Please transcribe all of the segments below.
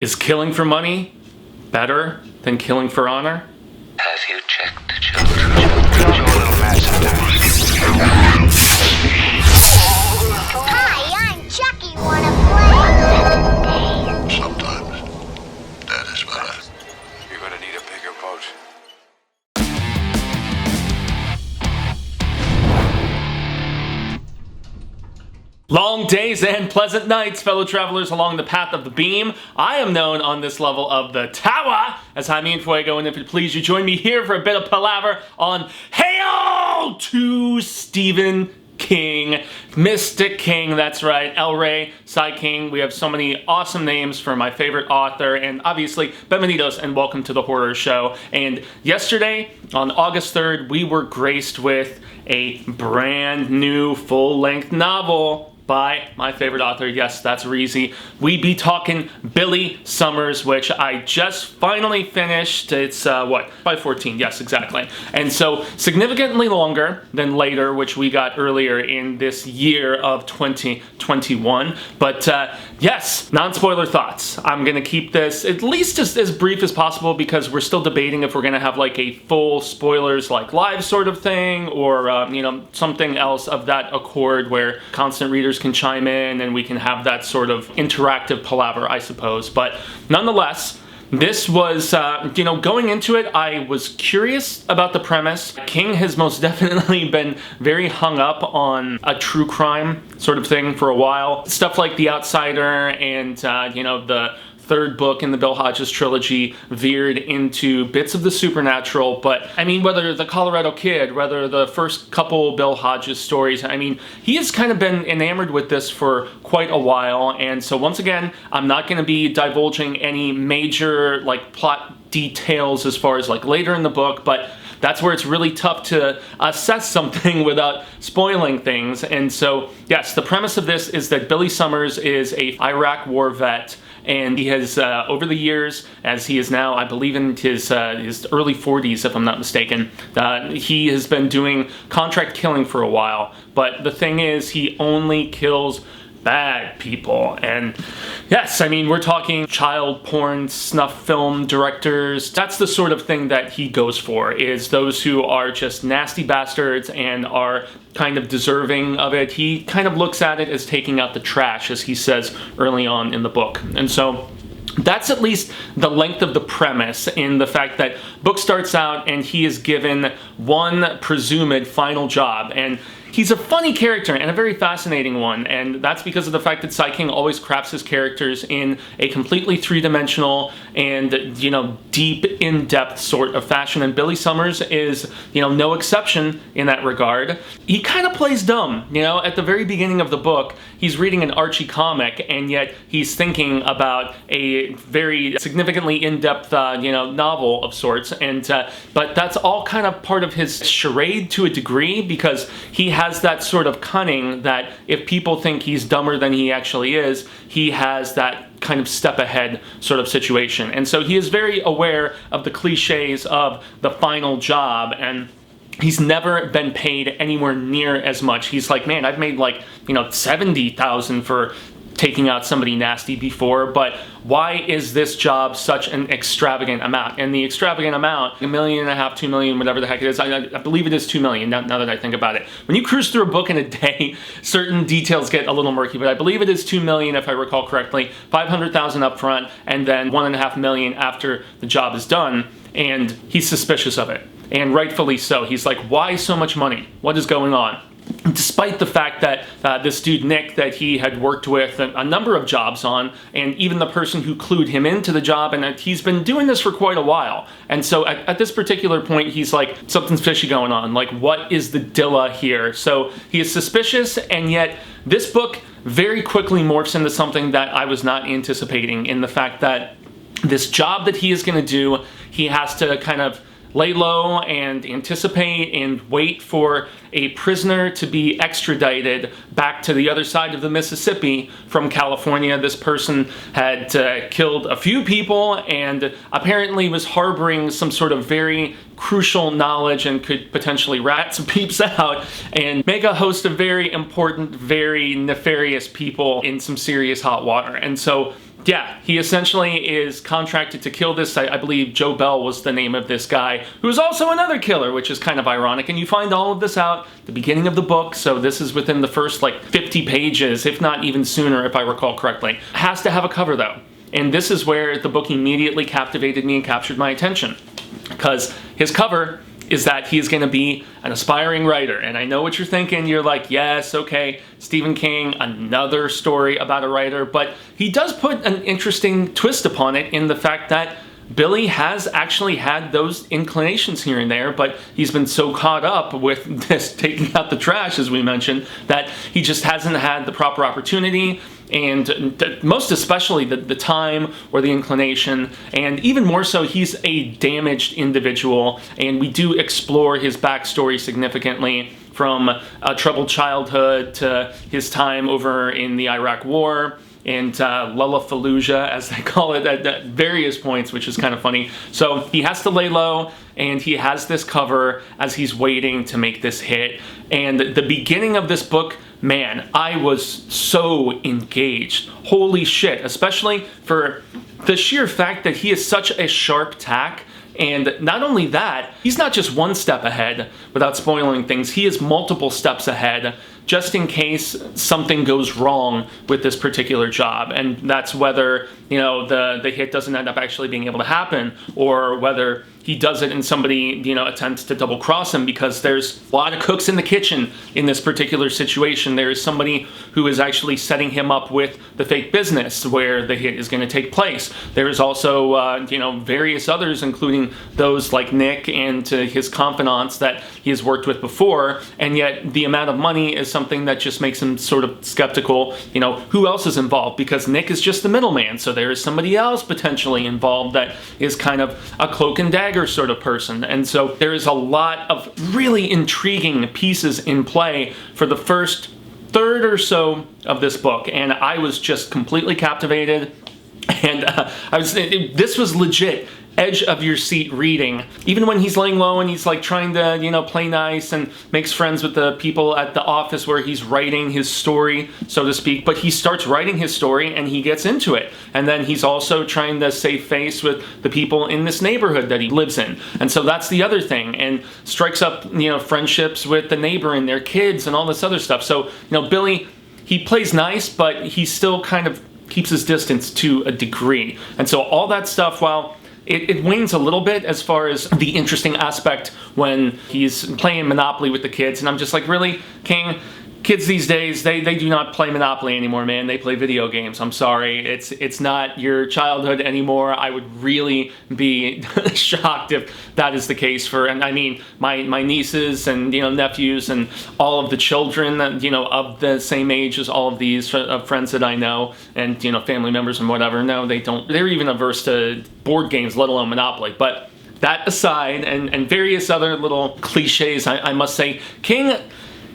Is killing for money better than killing for honor? Have you checked the children? Hi, I'm Chucky. Wanna play? Sometimes that is better. You're gonna need a bigger boat. Long days and pleasant nights, fellow travelers along the path of the beam. I am known on this level of the tower as Jaime and Fuego, and if it please you, join me here for a bit of palaver on Hail to Stephen King, Mystic King, that's right, El Rey, Sai King. We have so many awesome names for my favorite author, and obviously, bienvenidos and welcome to the horror show. And yesterday, on August 3rd, we were graced with a brand new full-length novel by my favorite author. Yes, that's Reezy. We be talking Billy Summers, which I just finally finished. It's, 5/14, yes, exactly. And so, significantly longer than Later, which we got earlier in this year of 2021. But, yes, non-spoiler thoughts. I'm gonna keep this at least as brief as possible because we're still debating if we're gonna have like a full spoilers like live sort of thing or, something else of that accord where constant readers can chime in and we can have that sort of interactive palaver, I suppose. But nonetheless, this was, going into it, I was curious about the premise. King has most definitely been very hung up on a true crime sort of thing for a while. Stuff like The Outsider and, the third book in the Bill Hodges trilogy veered into bits of the supernatural, but I mean, whether the Colorado Kid, whether the first couple Bill Hodges stories, I mean, he has kind of been enamored with this for quite a while, and so once again, I'm not going to be divulging any major, plot details as far as, later in the book, but that's where it's really tough to assess something without spoiling things. And so, yes, the premise of this is that Billy Summers is a Iraq war vet, and he has, over the years, as he is now, I believe in his early 40s, if I'm not mistaken, he has been doing contract killing for a while. But the thing is, he only kills bad people. And yes, I mean, we're talking child porn, snuff film directors. That's the sort of thing that he goes for, is those who are just nasty bastards and are kind of deserving of it. He kind of looks at it as taking out the trash, as he says early on in the book. And so that's at least the length of the premise, in the fact that book starts out and he is given one presumed final job, and he's a funny character and a very fascinating one, and that's because of the fact that Sai King always crafts his characters in a completely three-dimensional and, deep, in-depth sort of fashion, and Billy Summers is, no exception in that regard. He kind of plays dumb, at the very beginning of the book, he's reading an Archie comic, and yet he's thinking about a very significantly in-depth, novel of sorts, and, but that's all kind of part of his charade to a degree, because he has that sort of cunning that if people think he's dumber than he actually is, he has that kind of step ahead sort of situation. And so he is very aware of the cliches of the final job, and he's never been paid anywhere near as much. He's like, man, I've made 70,000 for taking out somebody nasty before, but why is this job such an extravagant amount? And the extravagant amount, $1.5 million, $2 million, whatever the heck it is, I believe it is $2 million now that I think about it. When you cruise through a book in a day, certain details get a little murky, but I believe it is $2 million if I recall correctly, $500,000 up front, and then $1.5 million after the job is done, and he's suspicious of it. And rightfully so. He's like, why so much money? What is going on? Despite the fact that this dude Nick that he had worked with a number of jobs on, and even the person who clued him into the job, and he's been doing this for quite a while. And so at this particular point, he's like, something's fishy going on. Like, what is the dilla here? So he is suspicious, and yet this book very quickly morphs into something that I was not anticipating, in the fact that this job that he is going to do, he has to kind of lay low and anticipate and wait for a prisoner to be extradited back to the other side of the Mississippi from California. This person had killed a few people and apparently was harboring some sort of very crucial knowledge and could potentially rat some peeps out and make a host of very important, very nefarious people in some serious hot water. And so yeah, he essentially is contracted to kill this, I believe Joe Bell was the name of this guy, who's also another killer, which is kind of ironic, and you find all of this out at the beginning of the book, so this is within the first, like, 50 pages, if not even sooner, if I recall correctly. Has to have a cover, though, and this is where the book immediately captivated me and captured my attention, because his cover is that he's going to be an aspiring writer. And I know what you're thinking. You're like, yes, okay, Stephen King, another story about a writer. But he does put an interesting twist upon it in the fact that Billy has actually had those inclinations here and there, but he's been so caught up with this taking out the trash, as we mentioned, that he just hasn't had the proper opportunity, and most especially the time or the inclination, and even more so, he's a damaged individual, and we do explore his backstory significantly, from a troubled childhood to his time over in the Iraq War, and Lullafallujah, as they call it, at various points, which is kind of funny. So he has to lay low, and he has this cover as he's waiting to make this hit. And the beginning of this book, man, I was so engaged. Holy shit, especially for the sheer fact that he is such a sharp tack. And not only that, he's not just one step ahead, without spoiling things, he is multiple steps ahead, just in case something goes wrong with this particular job. And that's whether, you know, the hit doesn't end up actually being able to happen, or whether he does it and somebody, you know, attempts to double cross him, because there's a lot of cooks in the kitchen in this particular situation. There is somebody who is actually setting him up with the fake business where the hit is going to take place. There is also, you know, various others, including those like Nick and his confidants that he has worked with before, and yet the amount of money is something that just makes him sort of skeptical. You know, who else is involved? Because Nick is just the middleman, so there is somebody else potentially involved that is kind of a cloak and dagger sort of person. And so there is a lot of really intriguing pieces in play for the first third or so of this book, and I was just completely captivated. And this was legit edge of your seat reading. Even when he's laying low and he's like trying to, you know, play nice and makes friends with the people at the office where he's writing his story, so to speak, but he starts writing his story and he gets into it. And then he's also trying to save face with the people in this neighborhood that he lives in. And so that's the other thing, and strikes up, you know, friendships with the neighbor and their kids and all this other stuff. So, you know, Billy, he plays nice, but he still kind of keeps his distance to a degree. And so all that stuff, while it wanes a little bit as far as the interesting aspect when he's playing Monopoly with the kids, and I'm just like, really, King? Kids these days, they do not play Monopoly anymore, man. They play video games. I'm sorry. It's not your childhood anymore. I would really be shocked if that is the case for, and I mean, my nieces and, you know, nephews and all of the children that, you know, of the same age as all of these friends that I know, and, you know, family members and whatever. No, they don't. They're even averse to board games, let alone Monopoly. But that aside, and various other little cliches, I must say, King,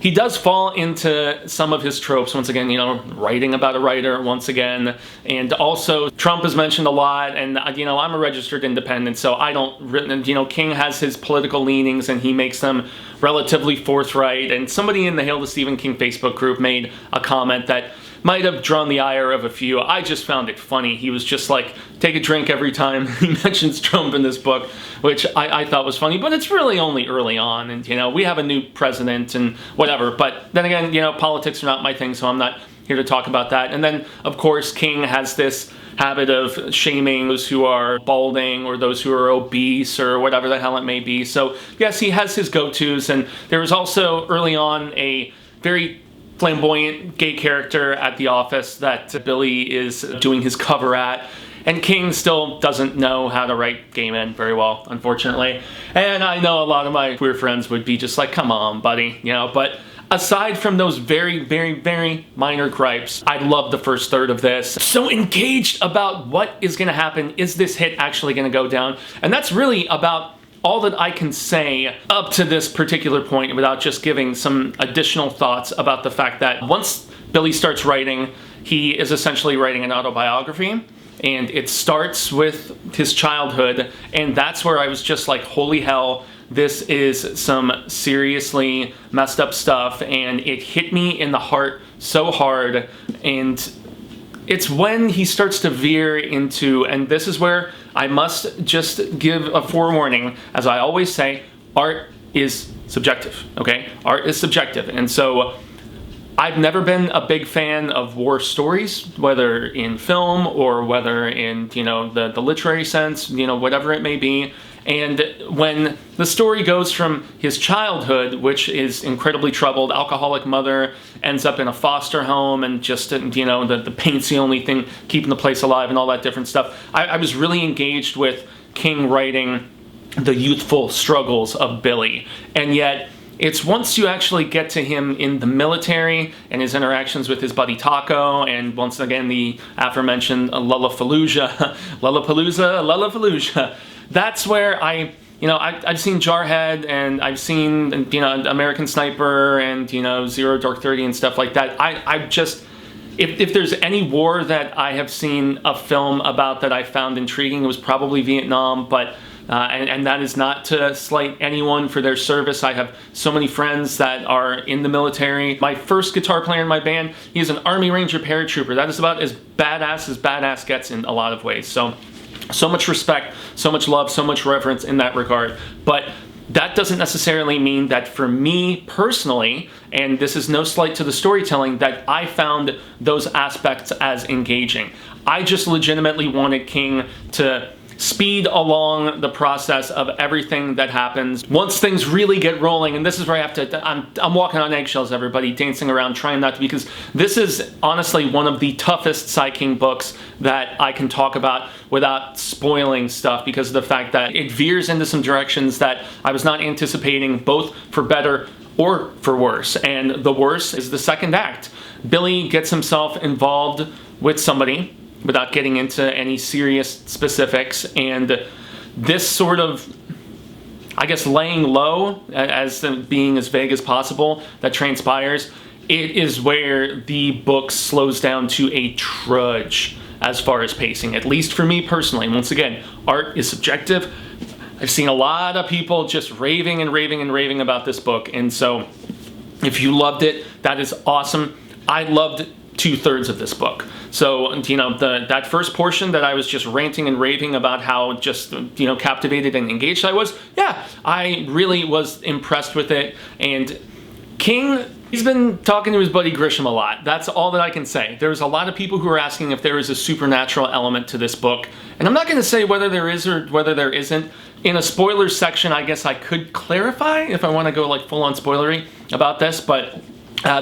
he does fall into some of his tropes, once again, you know, writing about a writer, once again, and also Trump is mentioned a lot, and, you know, I'm a registered independent, so I don't, you know, King has his political leanings, and he makes them relatively forthright, and somebody in the Hail to Stephen King Facebook group made a comment that might have drawn the ire of a few. I just found it funny. He was just like, take a drink every time he mentions Trump in this book, which I thought was funny, but it's really only early on, and, you know, we have a new president and whatever, but then again, you know, politics are not my thing, so I'm not here to talk about that. And then, of course, King has this habit of shaming those who are balding or those who are obese or whatever the hell it may be. So, yes, he has his go-tos, and there was also, early on, a very flamboyant gay character at the office that Billy is doing his cover at, and King still doesn't know how to write gay men very well, unfortunately. And I know a lot of my queer friends would be just like, come on, buddy, you know, but aside from those very, very, very minor gripes, I love the first third of this. So engaged about what is going to happen. Is this hit actually going to go down? And that's really about all that I can say up to this particular point, without just giving some additional thoughts about the fact that once Billy starts writing, he is essentially writing an autobiography, and it starts with his childhood, and that's where I was just like, holy hell, this is some seriously messed up stuff, and it hit me in the heart so hard, and it's when he starts to veer into, and this is where I must just give a forewarning, as I always say, art is subjective, okay? Art is subjective, and so I've never been a big fan of war stories, whether in film or whether in, you know, the literary sense, you know, whatever it may be. And when the story goes from his childhood, which is incredibly troubled, alcoholic mother, ends up in a foster home, and just, you know, the paint's the only thing keeping the place alive and all that different stuff, I was really engaged with King writing the youthful struggles of Billy. And yet, it's once you actually get to him in the military and his interactions with his buddy Taco, and once again the aforementioned Lollapalooza, that's where I've seen Jarhead, and I've seen, you know, American Sniper, and, you know, Zero Dark 30 and stuff like that. I just, if there's any war that I have seen a film about that I found intriguing, it was probably Vietnam, but and that is not to slight anyone for their service. I have so many friends that are in the military. My first guitar player in my band, he is an Army Ranger paratrooper. That is about as badass gets in a lot of ways. So much respect, so much love, so much reverence in that regard. But that doesn't necessarily mean that for me personally, and this is no slight to the storytelling, that I found those aspects as engaging. I just legitimately wanted King to speed along the process of everything that happens once things really get rolling. And this is where I have to, I'm walking on eggshells, everybody, dancing around, trying not to, because this is honestly one of the toughest Sai King books that I can talk about without spoiling stuff, because of the fact that it veers into some directions that I was not anticipating, both for better or for worse. And the worse is the second act. Billy gets himself involved with somebody, without getting into any serious specifics, and this sort of, I guess, laying low, as being as vague as possible, that transpires, it is where the book slows down to a trudge as far as pacing, at least for me personally. Once again, art is subjective. I've seen a lot of people just raving and raving and raving about this book, and so if you loved it, that is awesome. I loved 2/3 of this book. So, you know, that first portion that I was just ranting and raving about how just, you know, captivated and engaged I was, yeah, I really was impressed with it. And King, he's been talking to his buddy Grisham a lot. That's all that I can say. There's a lot of people who are asking if there is a supernatural element to this book. And I'm not going to say whether there is or whether there isn't. In a spoilers section, I guess I could clarify if I want to go like full on spoilery about this, but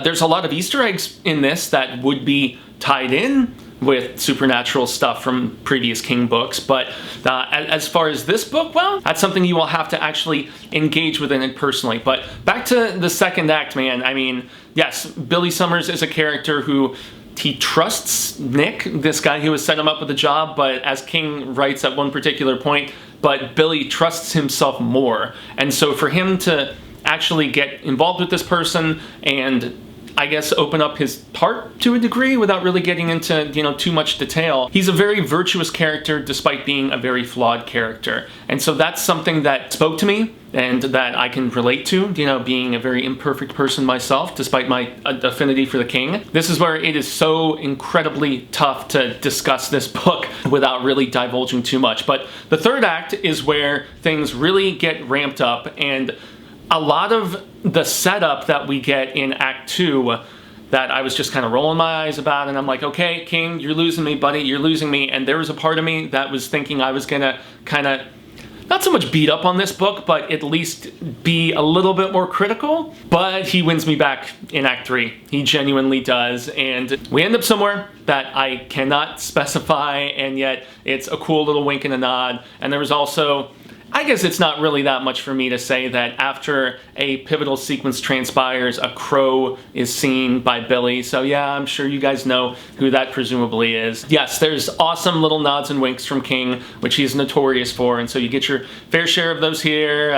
there's a lot of Easter eggs in this that would be tied in with supernatural stuff from previous King books, but as far as this book, well, that's something you will have to actually engage with in it personally. But back to the second act, man. I mean, yes, Billy Summers is a character who he trusts Nick, this guy who has set him up with a job, but as King writes at one particular point, but Billy trusts himself more. And so for him to actually get involved with this person and, I guess, open up his heart to a degree without really getting into, you know, too much detail. He's a very virtuous character despite being a very flawed character. And so that's something that spoke to me and that I can relate to, you know, being a very imperfect person myself despite my affinity for the King. This is where it is so incredibly tough to discuss this book without really divulging too much. But the third act is where things really get ramped up, and a lot of the setup that we get in Act 2 that I was just kind of rolling my eyes about, and I'm like, okay, King, you're losing me, buddy, you're losing me. And there was a part of me that was thinking I was gonna kind of, not so much beat up on this book, but at least be a little bit more critical. But he wins me back in Act 3. He genuinely does. And we end up somewhere that I cannot specify, and yet it's a cool little wink and a nod. And there was also, I guess it's not really that much for me to say that after a pivotal sequence transpires, a crow is seen by Billy. So yeah, I'm sure you guys know who that presumably is. Yes, there's awesome little nods and winks from King, which he's notorious for, and so you get your fair share of those here,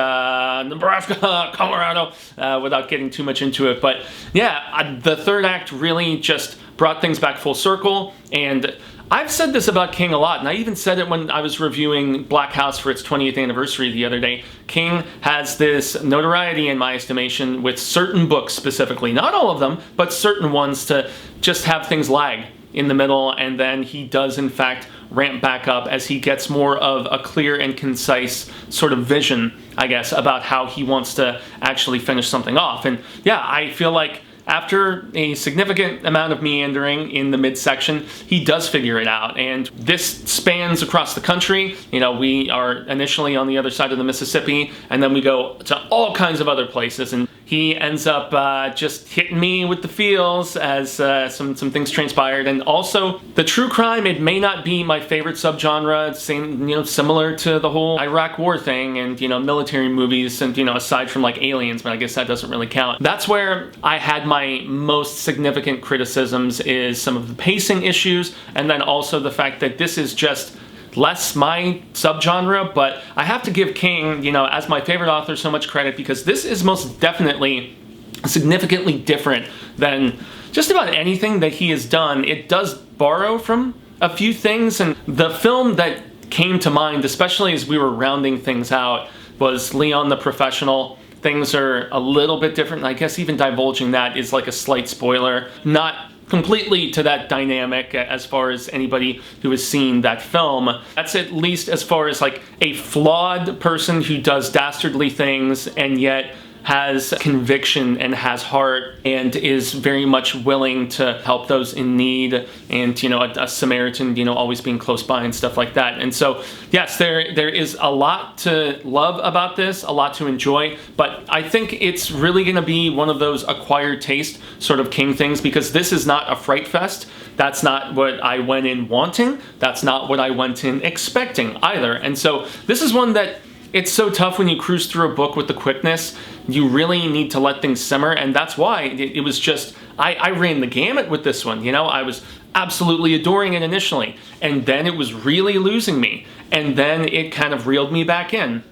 Nebraska, Colorado, without getting too much into it. But yeah, the third act really just brought things back full circle, and I've said this about King a lot, and I even said it when I was reviewing Black House for its 20th anniversary the other day. King has this notoriety, in my estimation, with certain books specifically, not all of them, but certain ones, to just have things lag in the middle, and then he does in fact ramp back up as he gets more of a clear and concise sort of vision, I guess, about how he wants to actually finish something off. And yeah, I feel like after a significant amount of meandering in the midsection, he does figure it out. And this spans across the country. You know, we are initially on the other side of the Mississippi, and then we go to all kinds of other places. And he ends up just hitting me with the feels as some things transpired. And also, the true crime, it may not be my favorite subgenre. Same, you know, similar to the whole Iraq war thing and, you know, military movies and, you know, aside from like Aliens, but I guess that doesn't really count. That's where I had my most significant criticisms, is some of the pacing issues, and then also the fact that this is just less my subgenre. But I have to give King, you know, as my favorite author, so much credit, because this is most definitely significantly different than just about anything that he has done. It does borrow from a few things, and the film that came to mind, especially as we were rounding things out, was Leon the Professional. Things are a little bit different. I guess even divulging that is like a slight spoiler. Not completely to that dynamic as far as anybody who has seen that film. That's at least as far as like a flawed person who does dastardly things and yet has conviction and has heart and is very much willing to help those in need, and, you know, a Samaritan, you know, always being close by and stuff like that. And so, yes, there is a lot to love about this, a lot to enjoy, but I think it's really going to be one of those acquired taste sort of King things, because this is not a fright fest. That's not what I went in wanting. That's not what I went in expecting either. And so this is one that, it's so tough when you cruise through a book with the quickness. You really need to let things simmer, and that's why it was just, I ran the gamut with this one. You know, I was absolutely adoring it initially, and then it was really losing me, and then it kind of reeled me back in.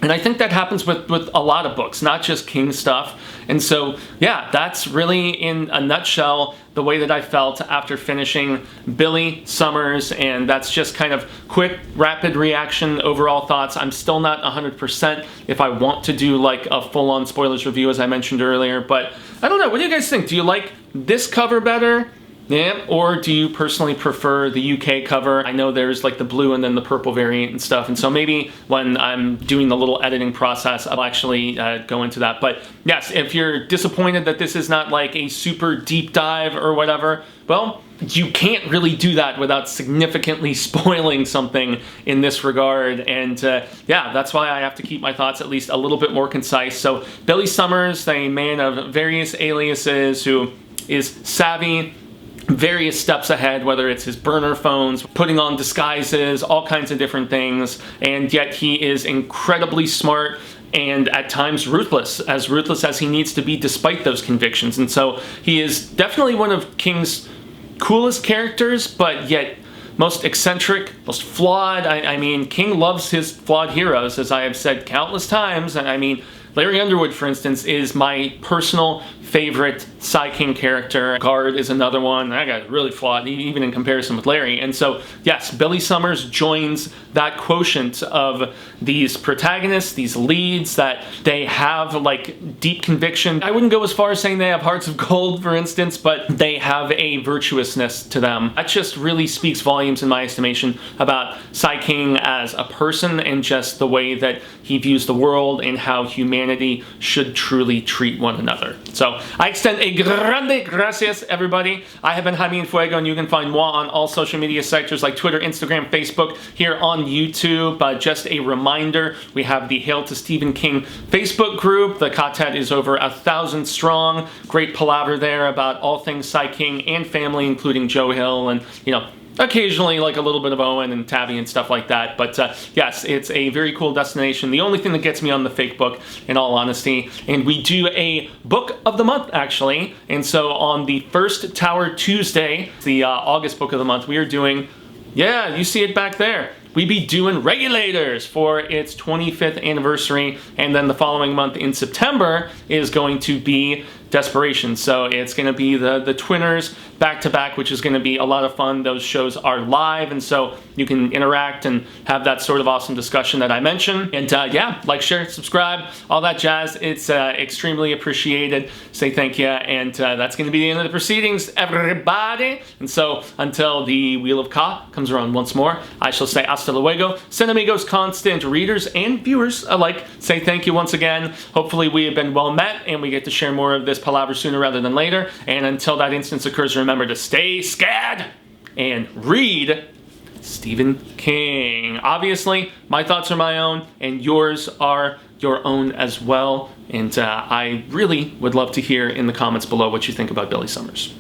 And I think that happens with a lot of books, not just King stuff. And so, yeah, that's really, in a nutshell, the way that I felt after finishing Billy Summers. And that's just kind of quick, rapid reaction, overall thoughts. I'm still not 100% if I want to do like a full-on spoilers review, as I mentioned earlier. But I don't know, what do you guys think? Do you like this cover better? Yeah, or do you personally prefer the UK cover? I know there's like the blue and then the purple variant and stuff, and so maybe when I'm doing the little editing process, I'll actually go into that. But yes, if you're disappointed that this is not like a super deep dive or whatever, well, you can't really do that without significantly spoiling something in this regard. And yeah, that's why I have to keep my thoughts at least a little bit more concise. So Billy Summers, a man of various aliases who is savvy, various steps ahead, whether it's his burner phones, putting on disguises, all kinds of different things, and yet he is incredibly smart and at times ruthless as he needs to be despite those convictions. And so he is definitely one of King's coolest characters, but yet most eccentric, most flawed. I mean, King loves his flawed heroes, as I have said countless times. I mean, Larry Underwood, for instance, is my personal favorite Sai King character. Guard is another one. That guy's really flawed, even in comparison with Larry. And so, yes, Billy Summers joins that quotient of these protagonists, these leads, that they have like deep conviction. I wouldn't go as far as saying they have hearts of gold, for instance, but they have a virtuousness to them. That just really speaks volumes, in my estimation, about Sai King as a person and just the way that he views the world and how humanity should truly treat one another. So I extend a grande gracias, everybody. I have been Jaime Fuego, and you can find moi on all social media sectors like Twitter, Instagram, Facebook, here on YouTube. Just a reminder, we have the Hail to Stephen King Facebook group. The Ka-Tet is over 1,000 strong. Great palaver there about all things Sai King and family, including Joe Hill and, you know, occasionally like a little bit of Owen and Tabby and stuff like that. But yes, it's a very cool destination. The only thing that gets me on the fake book, in all honesty. And we do a book of the month, actually. And so on the first Tower Tuesday, the August book of the month, we are doing, yeah, you see it back there. We be doing Regulators for its 25th anniversary, and then the following month in September is going to be Desperation. So it's going to be the Twinners back-to-back, which is going to be a lot of fun. Those shows are live, and so you can interact and have that sort of awesome discussion that I mentioned. And yeah, like, share, subscribe, all that jazz. It's extremely appreciated. Say thank you, and that's going to be the end of the proceedings, everybody. And so until the Wheel of Ka comes around once more, I shall say hasta luego. Send amigos, constant readers and viewers alike. Say thank you once again. Hopefully we have been well met, and we get to share more of this palaver sooner rather than later. And until that instance occurs, remember to stay scad and read Stephen King. Obviously, my thoughts are my own, and yours are your own as well. And I really would love to hear in the comments below what you think about Billy Summers.